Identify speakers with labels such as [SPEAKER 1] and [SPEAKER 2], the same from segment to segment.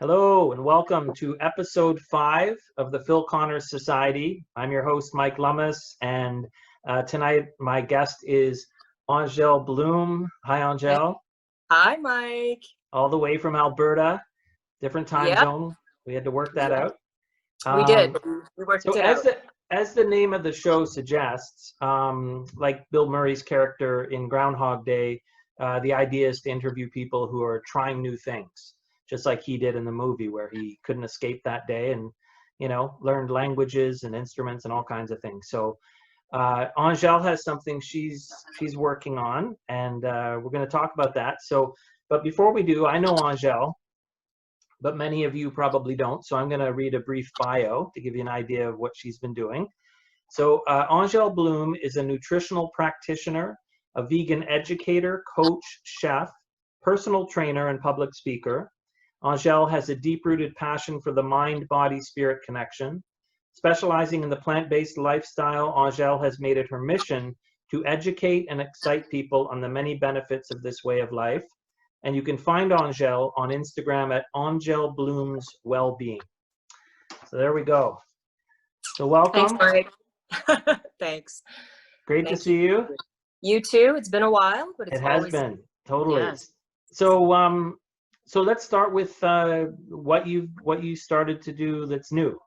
[SPEAKER 1] Hello and welcome to episode 5 of the Phil Connors Society. I'm your host, Mike Lummis, and tonight my guest is Angele Bloom. Hi, Angele.
[SPEAKER 2] Hi, Mike.
[SPEAKER 1] All the way from Alberta, different time
[SPEAKER 2] Yep,
[SPEAKER 1] zone. We had to work that
[SPEAKER 2] yep,
[SPEAKER 1] out.
[SPEAKER 2] we did.
[SPEAKER 1] Um,
[SPEAKER 2] We worked
[SPEAKER 1] so
[SPEAKER 2] it
[SPEAKER 1] as
[SPEAKER 2] out.
[SPEAKER 1] the name of the show suggests, like Bill Murray's character in Groundhog Day, the idea is to interview people who are trying new things, just like he did in the movie where he couldn't escape that day and learned languages and instruments and all kinds of things. So Angele has something she's working on, and we're going to talk about that. So, but before we do, I know Angele, but many of you probably don't. So I'm going to read a brief bio to give you an idea of what she's been doing. So Angele Bloom is a nutritional practitioner, a vegan educator, coach, chef, personal trainer, and public speaker. Angele has a deep-rooted passion for the mind-body-spirit connection. Specializing in the plant-based lifestyle, Angele has made it her mission to educate and excite people on the many benefits of this way of life. And you can find Angele on Instagram at Angele Bloom's Wellbeing. So there we go. So
[SPEAKER 2] Thanks,
[SPEAKER 1] welcome.
[SPEAKER 2] Mike. Thanks.
[SPEAKER 1] Great to
[SPEAKER 2] Thank
[SPEAKER 1] see you.
[SPEAKER 2] You too. It's been a while, but it's
[SPEAKER 1] It has
[SPEAKER 2] always
[SPEAKER 1] been totally.
[SPEAKER 2] yes.
[SPEAKER 1] So let's start with what you started to do that's new.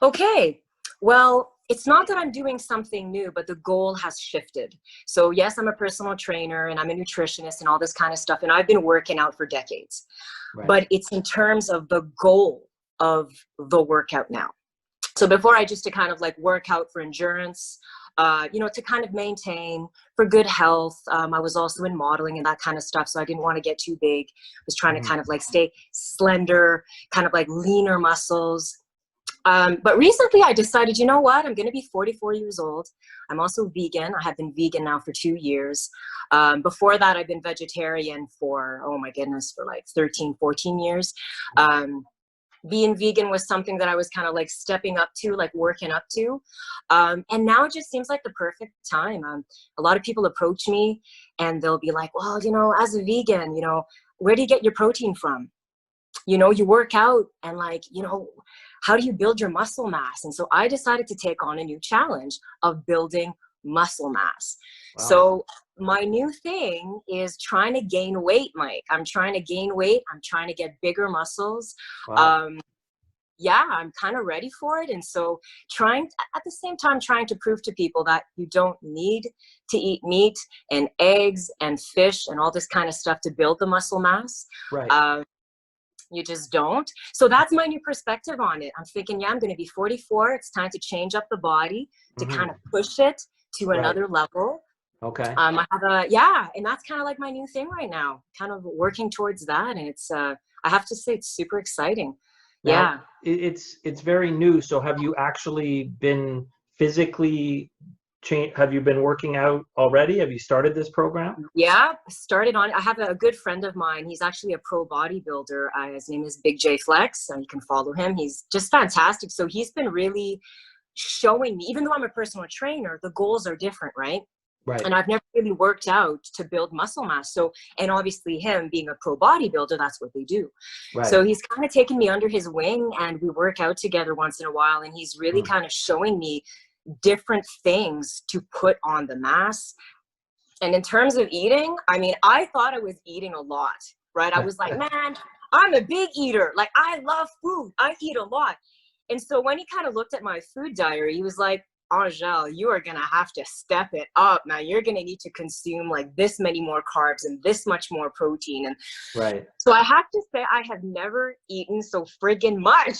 [SPEAKER 2] Okay. Well, it's not that I'm doing something new, but the goal has shifted. So yes, I'm a personal trainer and I'm a nutritionist and all this kind of stuff. And I've been working out for decades,
[SPEAKER 1] Right.
[SPEAKER 2] but it's in terms of the goal of the workout now. So before I used to kind of like work out for endurance, to kind of maintain for good health. I was also in modeling and that kind of stuff. So I didn't want to get too big. I was trying to kind of like stay slender, kind of like leaner muscles. But recently I decided, you know what, I'm going to be 44 years old. I'm also vegan. I have been vegan now for 2 years. Before that, I've been vegetarian for, oh my goodness, for like 13, 14 years. Being vegan was something that I was kind of like stepping up to, like working up to. And now it just seems like the perfect time. A lot of people approach me and they'll be like, well, as a vegan, where do you get your protein from? You work out and like, how do you build your muscle mass? And so I decided to take on a new challenge of building muscle mass.
[SPEAKER 1] Wow.
[SPEAKER 2] So my new thing is trying to gain weight, Mike. I'm trying to gain weight. I'm trying to get bigger muscles.
[SPEAKER 1] Wow.
[SPEAKER 2] Yeah, I'm kind of ready for it. And so at the same time, trying to prove to people that you don't need to eat meat and eggs and fish and all this kind of stuff to build the muscle mass.
[SPEAKER 1] Right.
[SPEAKER 2] You just don't. So that's my new perspective on it. I'm thinking, yeah, I'm going to be 44. It's time to change up the body to kind of push it to another level.
[SPEAKER 1] Okay.
[SPEAKER 2] I have and that's kind of like my new thing right now, kind of working towards that. And it's, I have to say, it's super exciting.
[SPEAKER 1] Now, it's very new. So have you actually been physically have you been working out already? Have you started this program?
[SPEAKER 2] Yeah, started on. I have a good friend of mine. He's actually a pro bodybuilder. His name is Big J Flex, and you can follow him. He's just fantastic. So he's been really showing me, even though I'm a personal trainer, the goals are different, right?
[SPEAKER 1] Right.
[SPEAKER 2] And I've never really worked out to build muscle mass. So, and obviously him being a pro bodybuilder, that's what they do.
[SPEAKER 1] Right.
[SPEAKER 2] So he's kind of taken me under his wing and we work out together once in a while. And he's really kind of showing me different things to put on the mass. And in terms of eating, I mean, I thought I was eating a lot, right? I was like, man, I'm a big eater. Like, I love food. I eat a lot. And so when he kind of looked at my food diary, he was like, Angele, you are going to have to step it up, man. You're going to need to consume like this many more carbs and this much more protein. And
[SPEAKER 1] right.
[SPEAKER 2] So I have to say, I have never eaten so friggin' much.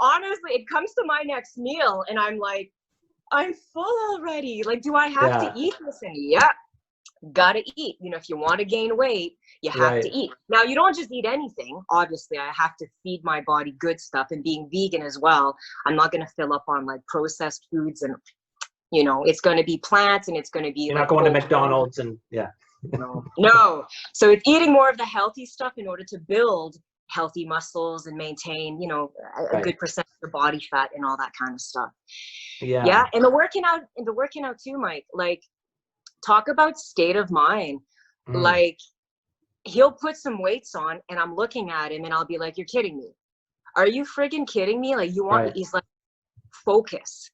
[SPEAKER 2] Honestly, it comes to my next meal and I'm like, I'm full already. Like, do I have to eat this? And yeah, gotta eat. If you want to gain weight, you have to eat. Now, you don't just eat anything. Obviously, I have to feed my body good stuff, and being vegan as well, I'm not going to fill up on like processed foods and, it's going to be plants and it's going to be
[SPEAKER 1] You're
[SPEAKER 2] like
[SPEAKER 1] not going to McDonald's and
[SPEAKER 2] No. So it's eating more of the healthy stuff in order to build healthy muscles and maintain, a good percent of your body fat and all that kind of stuff. Yeah. And the working out too, Mike, like talk about state of mind. Like he'll put some weights on and I'm looking at him and I'll be like, you're kidding me. Are you friggin' kidding me? Like, you want me?
[SPEAKER 1] Right.
[SPEAKER 2] He's like, focus.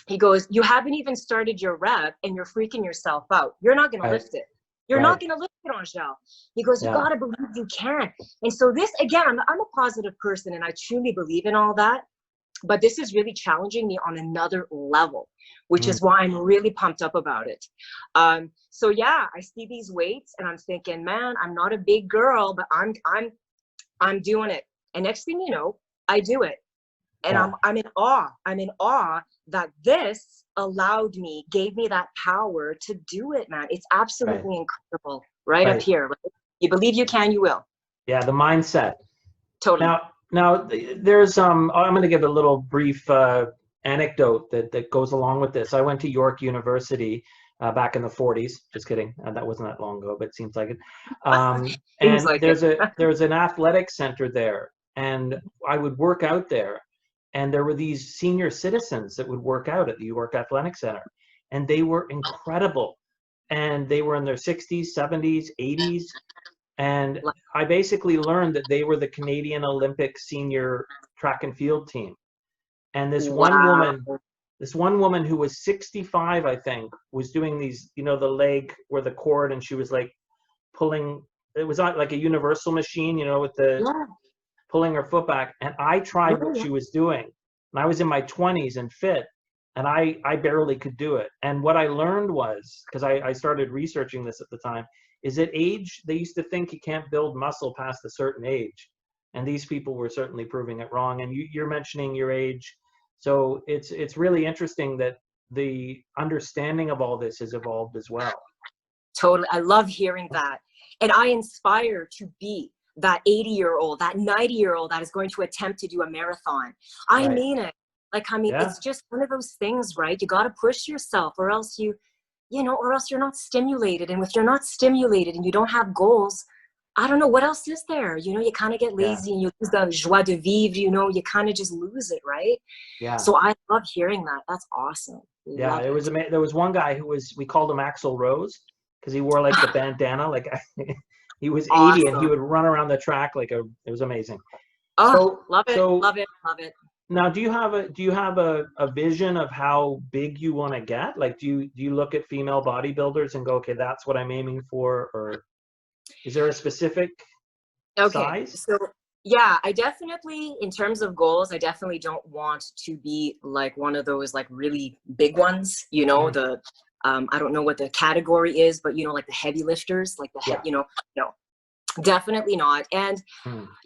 [SPEAKER 2] He goes, you haven't even started your rep and you're freaking yourself out. You're not going to
[SPEAKER 1] Right.
[SPEAKER 2] lift it. You're
[SPEAKER 1] Right.
[SPEAKER 2] not going to lift it, Angele. He goes, you
[SPEAKER 1] Yeah.
[SPEAKER 2] got to believe you can. And so this, again, I'm a positive person and I truly believe in all that. But this is really challenging me on another level, which is why I'm really pumped up about it. So yeah, I see these weights and I'm thinking, man, I'm not a big girl, but I'm doing it. And next thing you know, I do it. And
[SPEAKER 1] Yeah.
[SPEAKER 2] I'm in awe. I'm in awe that this gave me that power to do it, man. It's absolutely incredible. Right up here. Right? You believe you can, you will.
[SPEAKER 1] Yeah, the mindset.
[SPEAKER 2] Totally.
[SPEAKER 1] Now there's I'm going to give a little brief anecdote that goes along with this. I went to York University back in the 40s. Just kidding. That wasn't that long ago, but it seems like it. And
[SPEAKER 2] like
[SPEAKER 1] there's an athletic center there, and I would work out there. And there were these senior citizens that would work out at the York Athletic Center, and they were incredible. And they were in their 60s, 70s, 80s. And I basically learned that they were the Canadian Olympic senior track and field team. And this one woman who was 65, I think, was doing these, the leg where the cord, and she was like pulling, it was like a universal machine, with the pulling her foot back. And I tried what she was doing. And I was in my 20s and fit, and I barely could do it. And what I learned was, because I started researching this at the time, is at age, they used to think you can't build muscle past a certain age. And these people were certainly proving it wrong. And you're mentioning your age. So it's really interesting that the understanding of all this has evolved as well.
[SPEAKER 2] Totally. I love hearing that. And I aspire to be that 80-year-old, that 90-year-old that is going to attempt to do a marathon. I mean it. Like, it's just one of those things, right? You got to push yourself, or else or else you're not stimulated. And if you're not stimulated and you don't have goals, I don't know what else is there. You kind of get lazy and you lose the joie de vivre, you kind of just lose it, right?
[SPEAKER 1] Yeah.
[SPEAKER 2] So I love hearing that. That's awesome.
[SPEAKER 1] Yeah, there was one guy who we called him Axl Rose, because he wore like the bandana, like he was 80 and he would run around the track it was amazing.
[SPEAKER 2] Oh, love it.
[SPEAKER 1] Now, do you have a vision of how big you want to get? Like, do you look at female bodybuilders and go, okay, that's what I'm aiming for, or is there a specific size?
[SPEAKER 2] So yeah, I definitely, in terms of goals, I definitely don't want to be like one of those like really big ones, the I don't know what the category is, but like the heavy lifters, like no, definitely not. And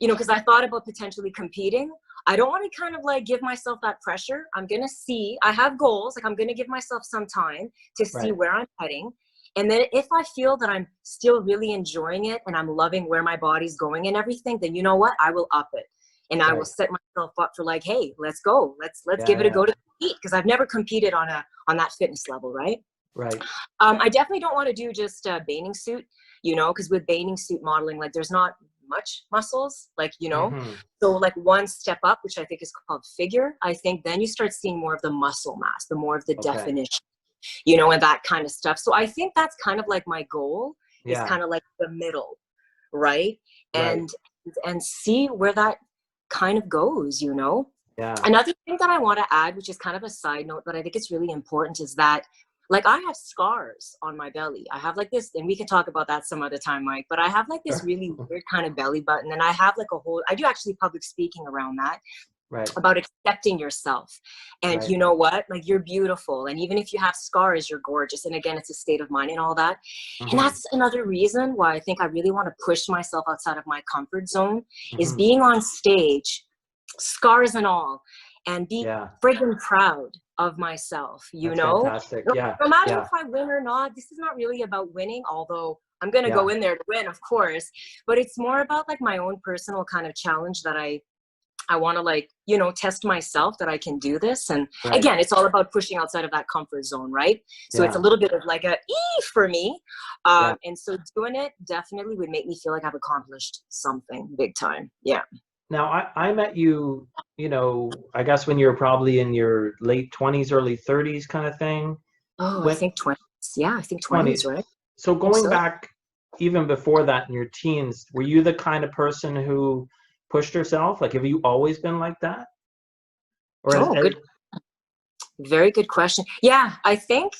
[SPEAKER 2] because I thought about potentially competing. I don't want to kind of like give myself that pressure. I'm going to see, I have goals. Like, I'm going to give myself some time to see where I'm heading. And then if I feel that I'm still really enjoying it and I'm loving where my body's going and everything, then you know what? I will up it. And I will set myself up for like, hey, let's go. Let's give it a go to compete. Because I've never competed on that fitness level, right?
[SPEAKER 1] Right.
[SPEAKER 2] I definitely don't want to do just a bathing suit, because with bathing suit modeling, like there's not much muscles, like, so like one step up, which I think is called figure, I think then you start seeing more of the muscle mass, the more of the definition, and that kind of stuff. So I think that's kind of like my goal is kind of like the middle, right? And see where that kind of goes, Another thing that I want to add, which is kind of a side note, but I think it's really important, is that like I have scars on my belly. I have like this, and we can talk about that some other time, Mike, but I have like this really weird kind of belly button, and I have like I do actually public speaking around that, about accepting yourself. And you know what? Like, you're beautiful. And even if you have scars, you're gorgeous. And again, it's a state of mind and all that. And that's another reason why I think I really want to push myself outside of my comfort zone is being on stage, scars and all, and be friggin' proud of myself,
[SPEAKER 1] Fantastic.
[SPEAKER 2] No matter if I win or not, this is not really about winning, although I'm going to go in there to win, of course, but it's more about like my own personal kind of challenge that I want to like, test myself that I can do this. And again, it's all about pushing outside of that comfort zone, right? So it's a little bit of like a for me. And so doing it definitely would make me feel like I've accomplished something big time. Yeah.
[SPEAKER 1] Now, I met you, I guess when you were probably in your late 20s, early 30s kind of thing.
[SPEAKER 2] Oh, I think 20s. Yeah, I think 20s, right?
[SPEAKER 1] So going back, even before that in your teens, were you the kind of person who pushed herself? Like, have you always been like that? Or
[SPEAKER 2] Oh, good. Very good question. Yeah, I think,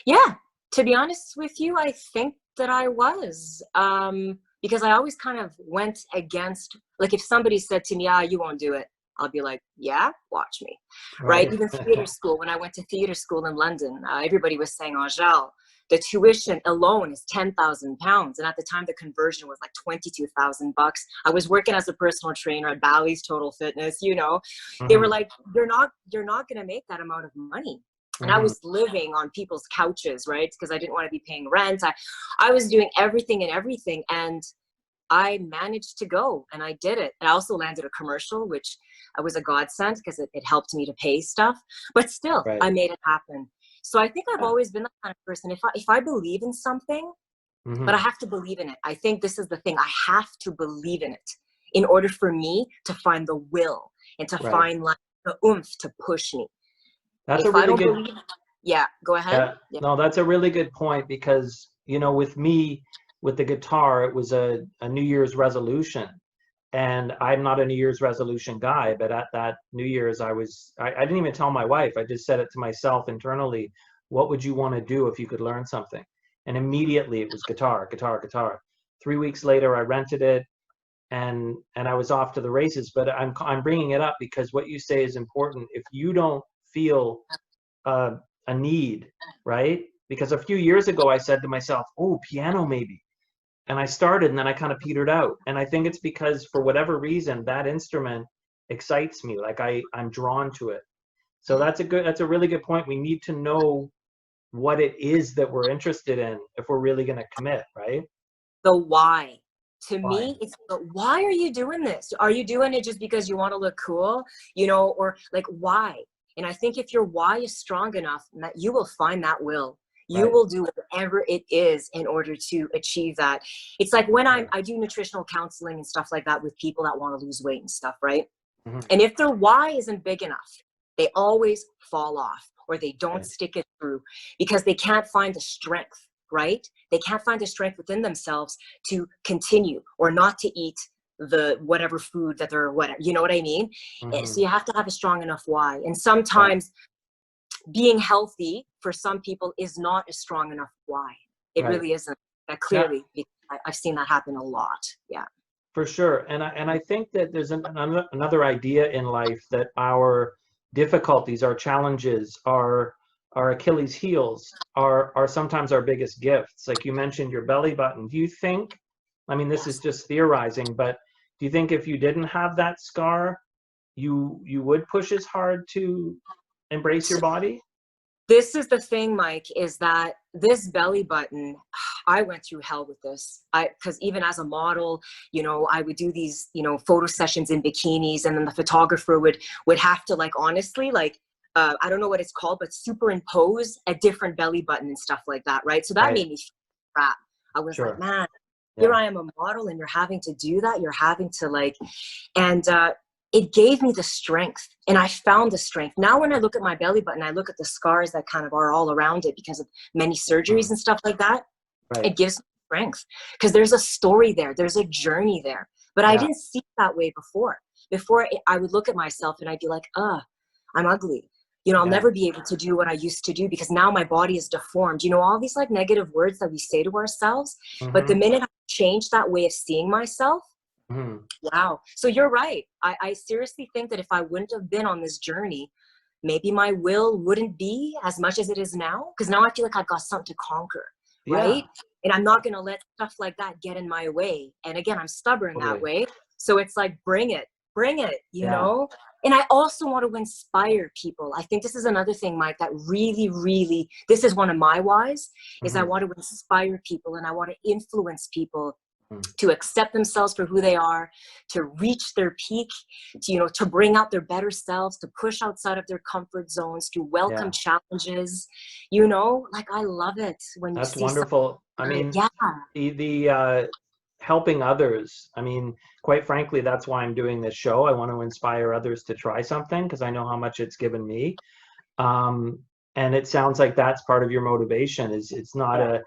[SPEAKER 2] yeah, to be honest with you, I think that I was, because I always kind of went against, like if somebody said to me, you won't do it, I'll be like, yeah, watch me, right? Even theater school, when I went to theater school in London, everybody was saying, Angele, the tuition alone is £10,000. And at the time, the conversion was like $22,000. I was working as a personal trainer at Bally's Total Fitness, you know. They were like, you're not going to make that amount of money. And I was living on people's couches, right? Because I didn't want to be paying rent. I was doing everything. And I managed to go, and I did it. And I also landed a commercial, which was a godsend because it helped me to pay stuff. But still, I made it happen. So I think I've always been that kind of person. If I believe in something, but I have to believe in it. I think this is the thing. I have to believe in it in order for me to find the will and to find like the oomph to push me.
[SPEAKER 1] That's
[SPEAKER 2] if
[SPEAKER 1] a really
[SPEAKER 2] I don't
[SPEAKER 1] good.
[SPEAKER 2] Believe, yeah, go ahead.
[SPEAKER 1] Yeah. No, that's a really good point because, you know, with me, with the guitar, it was a New Year's resolution. And I'm not a New Year's resolution guy, but at that New Year's, I didn't even tell my wife. I just said it to myself internally. What would you want to do if you could learn something? And immediately it was guitar, guitar, guitar. 3 weeks later, I rented it, and I was off to the races. But I'm bringing it up because what you say is important. If you don't feel a need, right? Because a few years ago, I said to myself, oh, piano maybe. And I started, and then I kind of petered out. And I think it's because for whatever reason, that instrument excites me. Like I'm drawn to it. So that's a really good point. We need to know what it is that we're interested in if we're really going to commit, right?
[SPEAKER 2] The why. To
[SPEAKER 1] Why?
[SPEAKER 2] me, it's why are you doing this? Are you doing it just because you want to look cool, you know, or like why? And I think if your why is strong enough, that you will find that will. You will do whatever it is in order to achieve that. It's like when I do nutritional counseling and stuff like that with people that want to lose weight and stuff, right? And if their why isn't big enough, they always fall off or they don't stick it through because they can't find the strength, right? They can't find the strength within themselves to continue or not to eat the whatever food that they're whatever, you know what I mean? So you have to have a strong enough why. And sometimes being healthy for some people is not a strong enough why. It really isn't. Clearly, I've seen that happen a lot. Yeah,
[SPEAKER 1] for sure. And I think that there's another idea in life that our difficulties, our challenges, our Achilles heels are sometimes our biggest gifts. Like you mentioned your belly button. Do you think, I mean, this is just theorizing, but do you think if you didn't have that scar, you would push as hard to embrace your body?
[SPEAKER 2] This is the thing, Mike, is that this belly button, I went through hell with this. Because even as a model, you know, I would do these, you know, photo sessions in bikinis, and then the photographer would have to, like, honestly, like, I don't know what it's called, but superimpose a different belly button and stuff like that, right? So that made me feel crap. I was like, man, here I am a model, and you're having to do that. You're having to, like, and it gave me the strength, and I found the strength. Now when I look at my belly button, I look at the scars that kind of are all around it because of many surgeries and stuff like that. It gives me strength because there's a story there. There's a journey there. But I didn't see it that way before. I would look at myself and I'd be like, I'm ugly. You know, I'll never be able to do what I used to do because now my body is deformed. You know, all these like negative words that we say to ourselves. But the minute I changed that way of seeing myself, wow. So you're right. I seriously think that if I wouldn't have been on this journey, maybe my will wouldn't be as much as it is now. Because now I feel like I've got something to conquer, right? And I'm not going to let stuff like that get in my way. And again, I'm stubborn that way. So it's like, bring it, you know? And I also want to inspire people. I think this is another thing, Mike, that really, really, this is one of my whys, is I want to inspire people and I want to influence people to accept themselves for who they are, to reach their peak, to, you know, to bring out their better selves, to push outside of their comfort zones, to welcome challenges, you know, like I love it when you see
[SPEAKER 1] wonderful. I mean, the helping others. I mean, quite frankly, that's why I'm doing this show. I want to inspire others to try something because I know how much it's given me. And it sounds like that's part of your motivation is it's not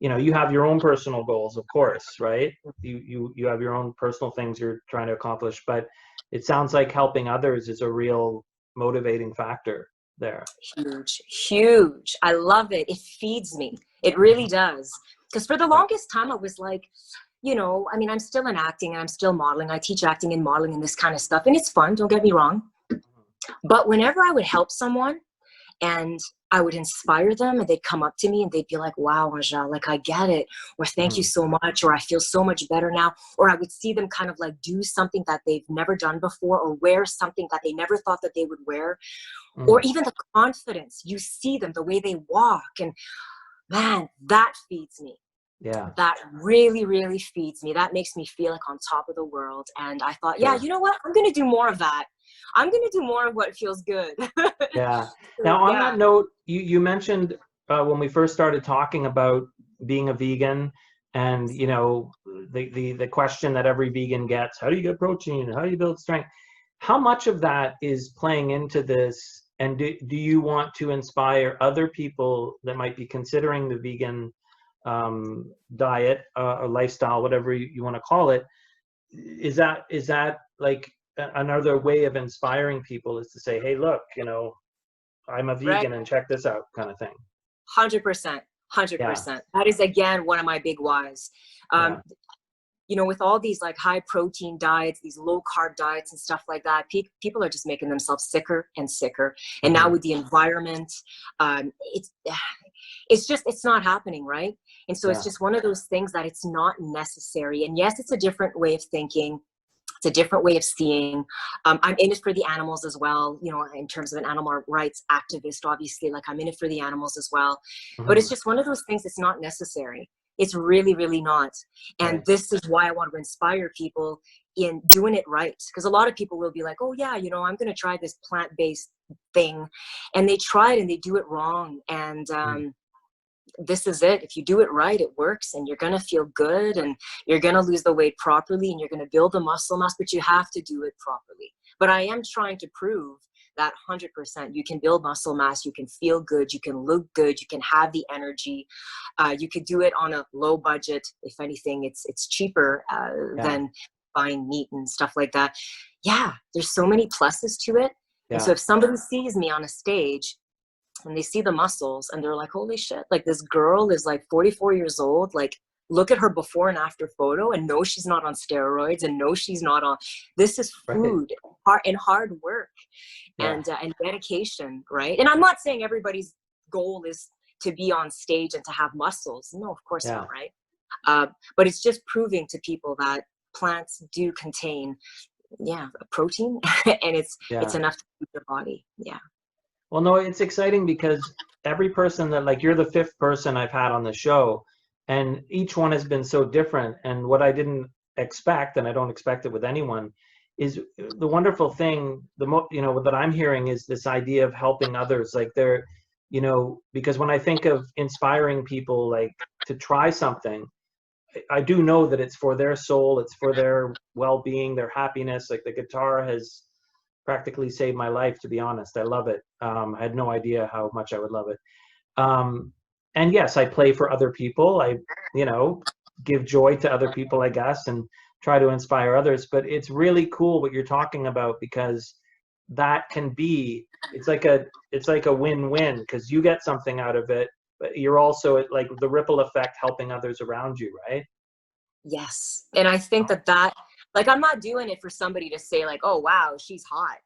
[SPEAKER 1] you know, you have your own personal goals, of course, right? You have your own personal things you're trying to accomplish, but it sounds like helping others is a real motivating factor there.
[SPEAKER 2] Huge, huge. I love it. It feeds me. It really does. Because for the longest time, I was like, you know, I mean, I'm still in acting and I'm still modeling. I teach acting and modeling and this kind of stuff. And it's fun, don't get me wrong. But whenever I would help someone and I would inspire them and they'd come up to me and they'd be like, wow, Angele, like I get it. Or thank you so much. Or I feel so much better now. Or I would see them kind of like do something that they've never done before, or wear something that they never thought that they would wear. Or even the confidence. You see them, the way they walk. And man, that feeds me.
[SPEAKER 1] Yeah.
[SPEAKER 2] That really, really feeds me. That makes me feel like on top of the world. And I thought, yeah, you know what? I'm going to do more of that. I'm going to do more of what feels good.
[SPEAKER 1] Yeah. Now, on that note, you mentioned when we first started talking about being a vegan, and you know, the question that every vegan gets: how do you get protein? How do you build strength? How much of that is playing into this? And do you want to inspire other people that might be considering the vegan diet or lifestyle, whatever you want to call it? Is that like another way of inspiring people, is to say, hey, look, you know, I'm a vegan and check this out, kind of thing?
[SPEAKER 2] 100%. 100%. That is, again, one of my big whys. You know, with all these like high protein diets, these low carb diets and stuff like that, people are just making themselves sicker and sicker. And now with the environment, it's not happening, right? And so it's just one of those things that it's not necessary. And yes, it's a different way of thinking. It's a different way of seeing. I'm in it for the animals as well, you know, in terms of an animal rights activist, obviously, like I'm in it for the animals as well. But it's just one of those things that's not necessary. It's really, really not. And this is why I want to inspire people in doing it right. Because a lot of people will be like, oh yeah, you know, I'm going to try this plant-based thing. And they try it and they do it wrong. And this is it. If you do it right, it works, and you're going to feel good, and you're going to lose the weight properly, and you're going to build the muscle mass, but you have to do it properly. But I am trying to prove that 100% you can build muscle mass, you can feel good, you can look good, you can have the energy. You could do it on a low budget. If anything, it's cheaper than buying meat and stuff like that. Yeah, there's so many pluses to it. And so if somebody sees me on a stage and they see the muscles and they're like, holy shit, like this girl is like 44 years old, like look at her before and after photo, and no, she's not on steroids, and no, she's not on, this is food and hard work and dedication, right? And I'm not saying everybody's goal is to be on stage and to have muscles. No, of course not, right? But it's just proving to people that plants do contain, protein, and it's enough to feed your body. Yeah.
[SPEAKER 1] Well, no, it's exciting because every person that, like, you're the 5th person I've had on the show, and each one has been so different. And what I didn't expect, and I don't expect it with anyone, is the wonderful thing, you know, that I'm hearing is this idea of helping others. Like they're, you know, because when I think of inspiring people, like to try something, I do know that it's for their soul, it's for their well-being, their happiness. Like the guitar has practically saved my life, to be honest. I love it. I had no idea how much I would love it. And yes, I play for other people. I, you know, give joy to other people, I guess, and try to inspire others. But it's really cool what you're talking about, because that can be, it's like a win-win, because you get something out of it, but you're also like the ripple effect helping others around you, right?
[SPEAKER 2] Yes. And I think that like, I'm not doing it for somebody to say like, oh, wow, she's hot.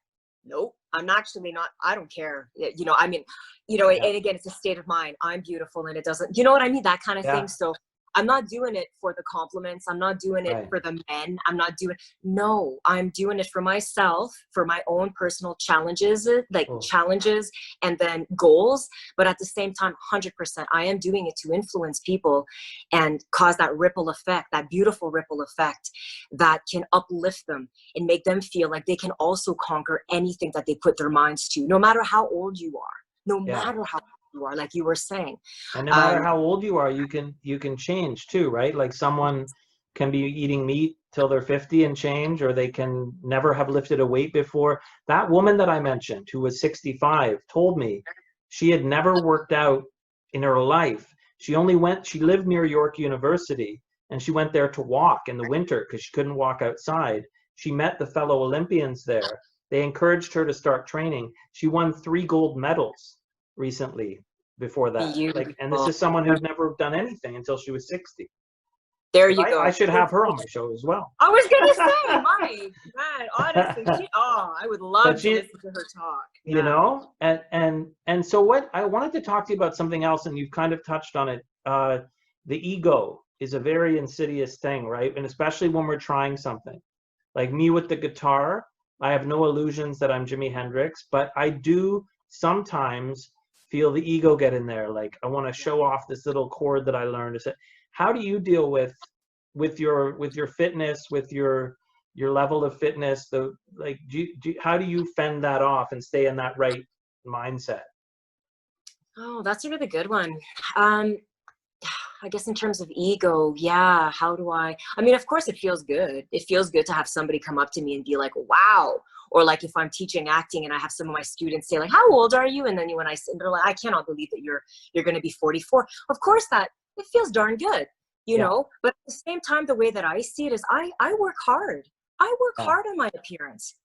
[SPEAKER 2] Nope. I'm actually not, I don't care. You know, I mean, you know, and again, it's a state of mind. I'm beautiful and it doesn't, you know what I mean? That kind of thing. So I'm not doing it for the compliments. I'm not doing it for the men. No, I'm doing it for myself, for my own personal challenges, challenges and then goals. But at the same time, 100%, I am doing it to influence people and cause that ripple effect, that beautiful ripple effect that can uplift them and make them feel like they can also conquer anything that they put their minds to, no matter how old you are, no matter how you are, like you were saying.
[SPEAKER 1] And no matter how old you are, you can change too, right? Like someone can be eating meat till they're 50 and change, or they can never have lifted a weight before. That woman that I mentioned, who was 65, told me she had never worked out in her life. She lived near York University, and she went there to walk in the winter because she couldn't walk outside. She met the fellow Olympians there. They encouraged her to start training. She won 3 gold medals recently before that. And this is someone who'd never done anything until she was 60.
[SPEAKER 2] There you go.
[SPEAKER 1] I should have her on my show as well.
[SPEAKER 2] I was gonna say, my man, honestly, I would love to listen to her talk.
[SPEAKER 1] You know, and so what I wanted to talk to you about something else, and you've kind of touched on it. The ego is a very insidious thing, right? And especially when we're trying something. Like me with the guitar, I have no illusions that I'm Jimi Hendrix, but I do sometimes feel the ego get in there. Like I want to show off this little chord that I learned. How do you deal with your fitness, with your level of fitness? How do you fend that off and stay in that right mindset?
[SPEAKER 2] Oh, that's a really good one. I guess in terms of ego, yeah, how do I mean, of course it feels good. It feels good to have somebody come up to me and be like, wow. Or like if I'm teaching acting and I have some of my students say like, how old are you? And then when they're like, I cannot believe that you're going to be 44. Of course it feels darn good, you know, but at the same time, the way that I see it is I work hard. I work hard on my appearance.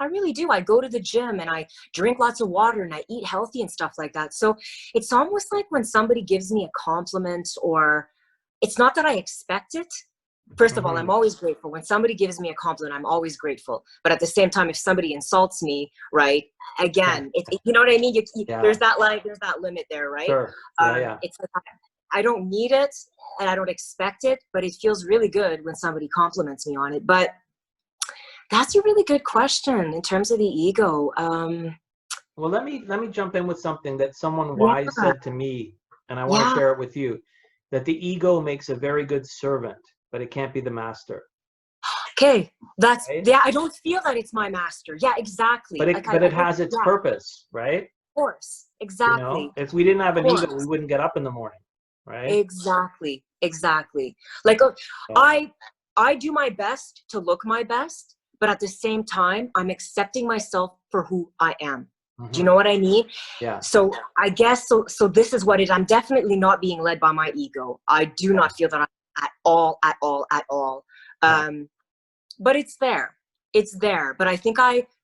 [SPEAKER 2] I really do. I go to the gym and I drink lots of water and I eat healthy and stuff like that. So it's almost like when somebody gives me a compliment, or it's not that I expect it. First of all, I'm always grateful. When somebody gives me a compliment, I'm always grateful. But at the same time, if somebody insults me, right, again, you know what I mean? There's that limit there, right?
[SPEAKER 1] Sure.
[SPEAKER 2] It's like I don't need it and I don't expect it, but it feels really good when somebody compliments me on it. But that's a really good question in terms of the ego.
[SPEAKER 1] Well, let me jump in with something that someone wise said to me, and I want to share it with you. That the ego makes a very good servant, but it can't be the master.
[SPEAKER 2] Okay, that's
[SPEAKER 1] right?
[SPEAKER 2] I don't feel that it's my master. Yeah, exactly.
[SPEAKER 1] But it has its purpose, right?
[SPEAKER 2] Of course, exactly.
[SPEAKER 1] You know, if we didn't have an ego, we wouldn't get up in the morning, right?
[SPEAKER 2] Exactly. Like I do my best to look my best. But at the same time, I'm accepting myself for who I am. Do you know what I mean?
[SPEAKER 1] Yeah.
[SPEAKER 2] So I guess, so this is what it is. I'm definitely not being led by my ego. I do not feel that at all. But it's there. But I think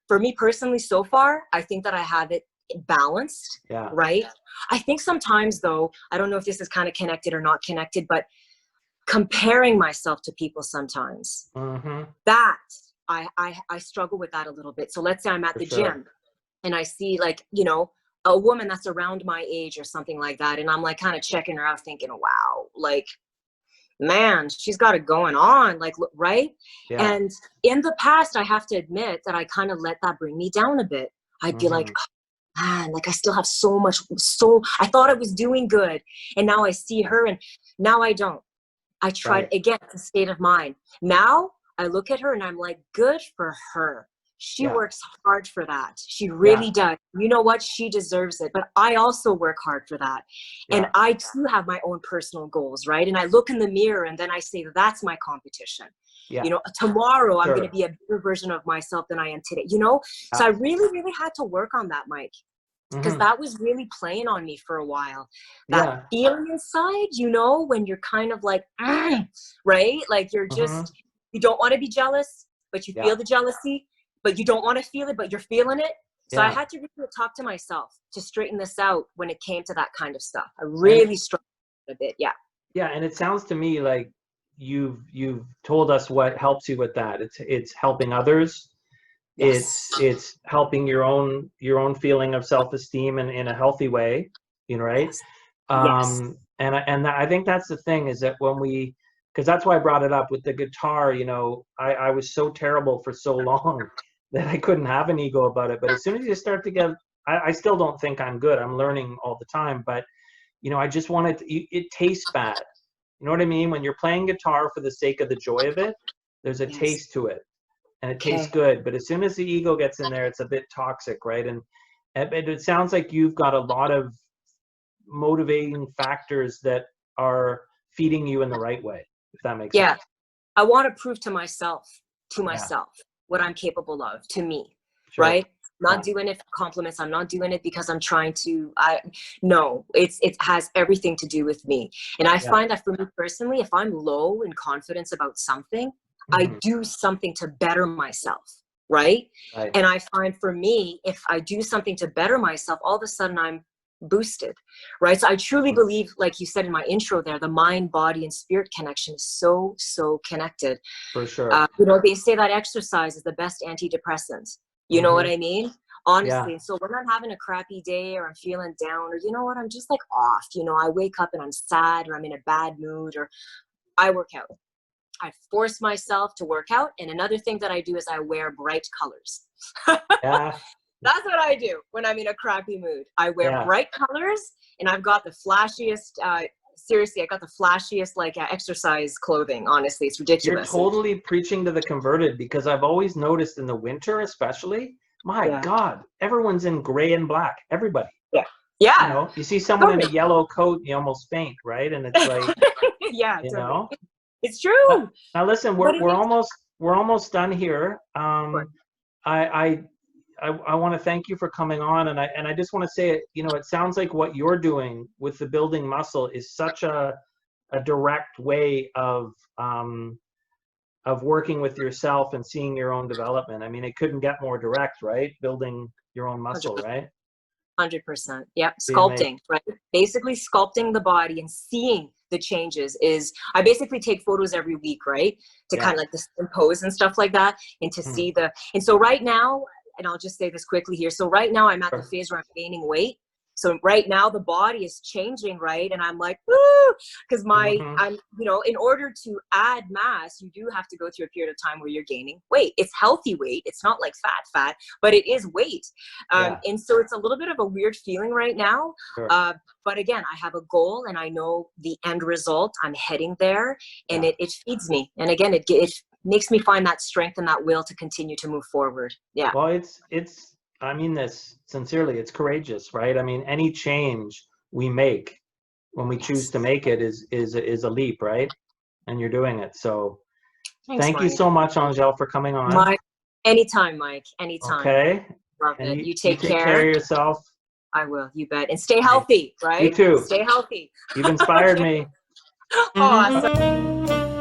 [SPEAKER 2] for me personally, so far, I think that I have it balanced, right? I think sometimes though, I don't know if this is kind of connected or not connected, but comparing myself to people sometimes, that I struggle with that a little bit. So let's say I'm at the gym and I see like, you know, a woman that's around my age or something like that. And I'm like kind of checking her out thinking, wow, like, man, she's got it going on. Like, right. Yeah. And in the past, I have to admit that I kind of let that bring me down a bit. I'd be like, oh, man, like I still have so much. I thought I was doing good. And now I see her and now I don't. I tried again, it's a state of mind. Now I look at her and I'm like, good for her. She works hard for that. She really does. You know what? She deserves it. But I also work hard for that. And I too have my own personal goals, right? And I look in the mirror and then I say, that's my competition. You know, tomorrow I'm going to be a better version of myself than I am today, you know? So I really, really had to work on that, Mike. Because that was really playing on me for a while. That feeling inside, you know, when you're kind of like, right? Like you're just, you don't want to be jealous, but you feel the jealousy, but you don't want to feel it, but you're feeling it. So I had to really talk to myself to straighten this out when it came to that kind of stuff. I really struggled a bit. Yeah. Yeah.
[SPEAKER 1] And it sounds to me like you've told us what helps you with that. It's helping others. Yes. It's helping your own feeling of self-esteem in a healthy way, you know, right? Yes. And I think that's the thing is that because that's why I brought it up with the guitar, you know, I was so terrible for so long that I couldn't have an ego about it. But as soon as you start to get, I still don't think I'm good. I'm learning all the time, but you know, I just wanted it tastes bad. You know what I mean? When you're playing guitar for the sake of the joy of it, there's a taste to it. And it tastes good, but as soon as the ego gets in there, it's a bit toxic, right? And it sounds like you've got a lot of motivating factors that are feeding you in the right way, if that makes sense.
[SPEAKER 2] I want to prove to myself what I'm capable of, to me, right? not doing it for compliments. I'm not doing it because I'm trying to, no, it has everything to do with me. And I find that for me personally, if I'm low in confidence about something, I do something to better myself. Right. And I find for me, if I do something to better myself, all of a sudden I'm boosted. Right. So I truly believe, like you said in my intro there, the mind, body, and spirit connection is so, so connected.
[SPEAKER 1] For sure.
[SPEAKER 2] You know, they say that exercise is the best antidepressant. You know what I mean? Honestly.
[SPEAKER 1] Yeah.
[SPEAKER 2] So when I'm having a crappy day or I'm feeling down or, you know what, I'm just like off, you know, I wake up and I'm sad or I'm in a bad mood, or I work out. I force myself to work out. And another thing that I do is I wear bright colors.
[SPEAKER 1] Yeah.
[SPEAKER 2] That's what I do when I'm in a crappy mood. I wear bright colors, and I've got the flashiest, seriously, I got the flashiest like exercise clothing. Honestly, it's ridiculous.
[SPEAKER 1] You're totally preaching to the converted, because I've always noticed in the winter, especially, my God, everyone's in gray and black. Everybody.
[SPEAKER 2] Yeah.
[SPEAKER 1] You know, you see someone in a yellow coat, you almost faint, right? And it's like, you know,
[SPEAKER 2] it's true.
[SPEAKER 1] Now listen, we're almost done here. I want to thank you for coming on, and I just want to say, you know, it sounds like what you're doing with the building muscle is such a direct way of working with yourself and seeing your own development. I mean, it couldn't get more direct, right? Building your own muscle, 100%. Right?
[SPEAKER 2] 100%. Yep. Sculpting, right? Basically sculpting the body and seeing the changes is, I basically take photos every week, right? To kind of like the pose and stuff like that, and to see and so right now, and I'll just say this quickly here. So right now I'm at the phase where I'm gaining weight. So right now the body is changing, right? And I'm like, woo, because I'm, you know, in order to add mass, you do have to go through a period of time where you're gaining weight. It's healthy weight. It's not like fat, but it is weight. And so it's a little bit of a weird feeling right now. But again, I have a goal and I know the end result. I'm heading there, and it feeds me. And again, it makes me find that strength and that will to continue to move forward. Yeah.
[SPEAKER 1] Well, it's, I mean this sincerely, it's courageous, right? I mean, any change we make when we choose to make it is a leap, right? And you're doing it. So thank you so much, Angele, for coming on.
[SPEAKER 2] Anytime, Mike. Anytime.
[SPEAKER 1] Okay.
[SPEAKER 2] Love
[SPEAKER 1] and
[SPEAKER 2] it. You take
[SPEAKER 1] care of yourself.
[SPEAKER 2] I will. You bet. And stay healthy, right?
[SPEAKER 1] You too.
[SPEAKER 2] Stay healthy.
[SPEAKER 1] You've inspired me.
[SPEAKER 2] Awesome.